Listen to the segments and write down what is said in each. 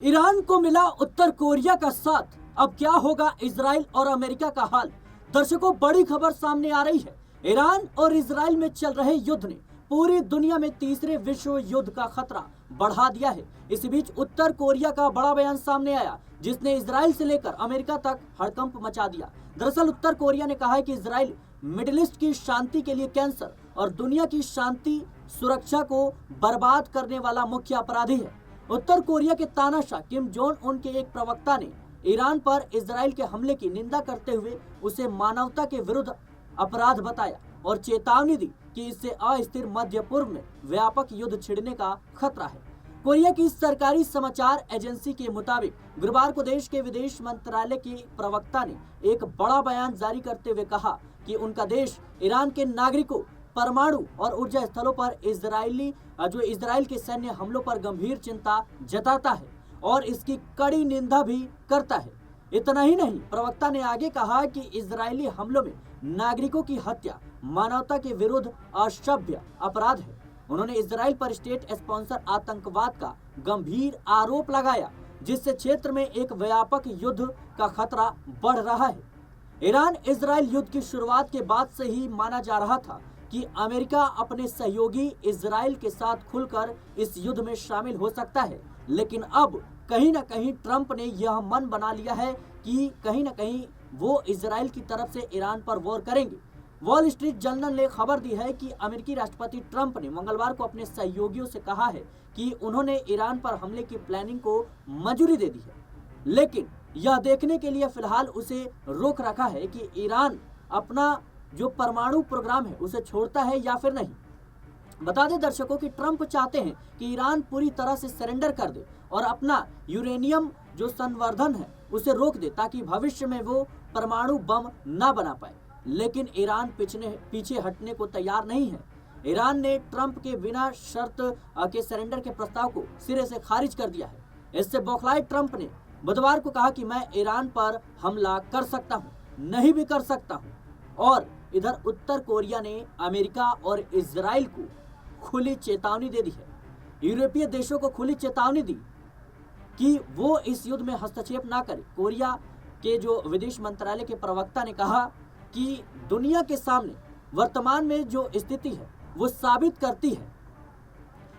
Iran को मिला उत्तर Korea का साथ। अब क्या होगा इजराइल और अमेरिका का हाल। दर्शकों, बड़ी खबर सामने आ रही है। ईरान और इजराइल में चल रहे युद्ध ने पूरी दुनिया में तीसरे विश्व युद्ध का खतरा बढ़ा दिया है। इसी बीच उत्तर कोरिया का बड़ा बयान सामने आया, जिसने इजराइल से लेकर अमेरिका तक हड़कंप मचा दिया। दरअसल उत्तर कोरिया ने कहा है कि इजराइल मिडिल ईस्ट की शांति के लिए कैंसर और दुनिया की शांति सुरक्षा को बर्बाद करने वाला मुख्य अपराधी है। उत्तर कोरिया के तानाशाह किम जोंग उन के एक प्रवक्ता ने ईरान पर इजराइल के हमले की निंदा करते हुए उसे मानवता के विरुद्ध अपराध बताया और चेतावनी दी कि इससे अस्थिर मध्य पूर्व में व्यापक युद्ध छिड़ने का खतरा है। कोरिया की सरकारी समाचार एजेंसी के मुताबिक गुरुवार को देश के विदेश मंत्रालय के प्रवक्ता ने एक बड़ा बयान जारी करते हुए कहा कि उनका देश ईरान के नागरिकों, परमाणु और ऊर्जा स्थलों पर इजराइल के सैन्य हमलों पर गंभीर चिंता जताता है और इसकी कड़ी निंदा भी करता है। इतना ही नहीं, प्रवक्ता ने आगे कहा कि इजरायली हमलों में नागरिकों की हत्या मानवता के विरुद्ध असभ्य अपराध है। उन्होंने इजराइल पर स्टेट स्पॉन्सर आतंकवाद का गंभीर आरोप लगाया, जिससे क्षेत्र में एक व्यापक युद्ध का खतरा बढ़ रहा है। ईरान इजराइल युद्ध की शुरुआत के बाद से ही माना जा रहा था कि अमेरिका अपने सहयोगी इजराइल के साथ खुलकर इस युद्ध में शामिल हो सकता है, लेकिन अब कहीं न कहीं ट्रंप ने यह मन बना लिया है कि कहीं न कहीं वो इजराइल की तरफ से ईरान पर वॉर करेंगे। वॉल स्ट्रीट जर्नल ने खबर दी है कि अमेरिकी राष्ट्रपति ट्रंप ने मंगलवार को अपने सहयोगियों से कहा है कि उन्होंने ईरान पर हमले की प्लानिंग को मंजूरी दे दी है, लेकिन यह देखने के लिए फिलहाल उसे रोक रखा है कि ईरान अपना जो परमाणु प्रोग्राम है उसे छोड़ता है या फिर नहीं। बता दें दर्शकों कि ट्रंप चाहते हैं कि ईरान पूरी तरह से सरेंडर कर दे और अपना यूरेनियम जो संवर्धन है उसे रोक दे, ताकि भविष्य में वो परमाणु बम ना बना पाए। लेकिन ईरान पीछे हटने को तैयार नहीं है। ईरान ने ट्रंप के बिना शर्त के सरेंडर के प्रस्ताव को सिरे से खारिज कर दिया है। इससे बौखलाए ट्रंप ने बुधवार को कहा कि मैं ईरान पर हमला कर सकता हूँ, नहीं भी कर सकता हूँ। और इधर उत्तर कोरिया ने अमेरिका और इजराइल को खुली चेतावनी दे दी है। यूरोपीय देशों को खुली चेतावनी दी कि वो इस युद्ध में हस्तक्षेप ना करे। कोरिया के जो विदेश मंत्रालय के प्रवक्ता ने कहा कि दुनिया के सामने वर्तमान में जो स्थिति है वो साबित करती है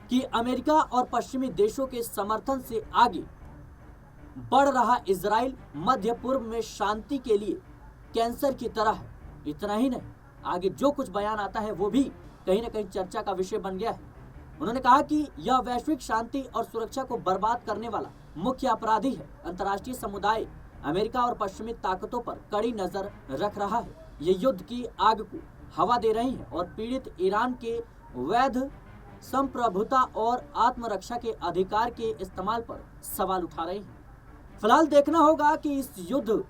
कि अमेरिका और पश्चिमी देशों के समर्थन से आगे बढ़ रहा इजराइल मध्य पूर्व में शांति के लिए कैंसर की तरह है। इतना ही नहीं, आगे जो कुछ बयान आता है वो भी कहीं ना कहीं चर्चा का विषय बन गया है। उन्होंने कहा कि यह वैश्विक शांति और सुरक्षा को बर्बाद करने वाला मुख्य अपराधी है। अंतर्राष्ट्रीय समुदाय अमेरिका और पश्चिमी ताकतों पर कड़ी नजर रख रहा है। ये युद्ध की आग को हवा दे रही है और पीड़ित ईरान के वैध संप्रभुता और आत्मरक्षा के अधिकार के इस्तेमाल पर सवाल उठा रही है। फिलहाल देखना होगा कि इस युद्ध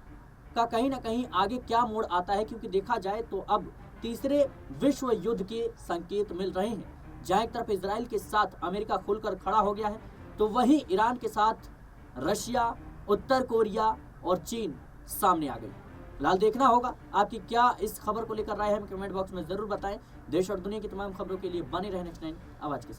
का कहीं ना कहीं आगे क्या मोड़ आता है, क्योंकि देखा जाए तो अब तीसरे विश्व युद्ध के संकेत मिल रहे हैं। जहां एक तरफ इजराइल के साथ अमेरिका खुलकर खड़ा हो गया है, तो वहीं ईरान के साथ रशिया, उत्तर कोरिया और चीन सामने आ गई। फिलहाल देखना होगा आपकी क्या इस खबर को लेकर राय है, हमें कमेंट बॉक्स में जरूर बताएं। देश और दुनिया की तमाम खबरों के लिए बने रहें नेक्स्ट 9 आवाज के साथ।